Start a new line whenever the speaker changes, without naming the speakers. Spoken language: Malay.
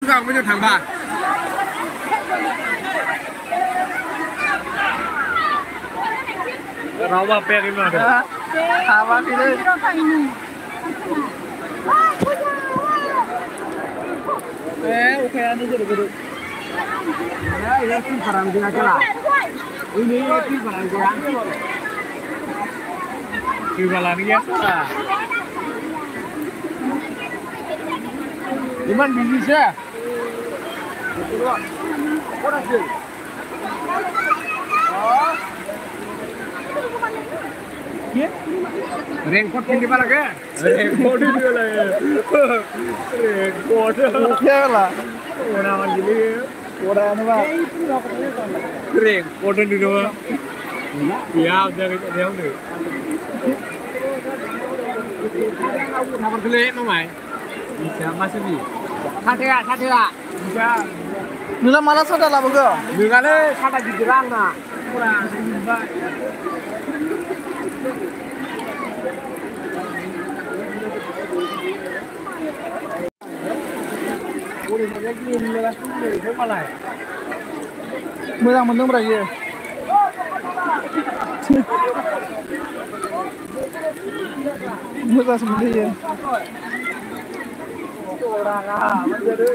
Kang với thằng bà. Nó mà pe cái mà.
Thả vào đi đây. Ok anh đi được. Ini barang dia lah. Ini barang dia. Barang dia. Iman bisnis ya. Raincoat pindah mana ke? Raincoat itu lah. Raincoat. क्या lah? Orang macam ni. Orang apa? Raincoat itu dua. Ya, jangan jangan tu. Nama kelih nama. Bisa masuk ni. Satu. Bisa. Nila malas ada lah bukan? Nila le, ada di gerang na. Kurang. Murang mendung berapa? Murah sebenarnya. Orang ah, macam tu.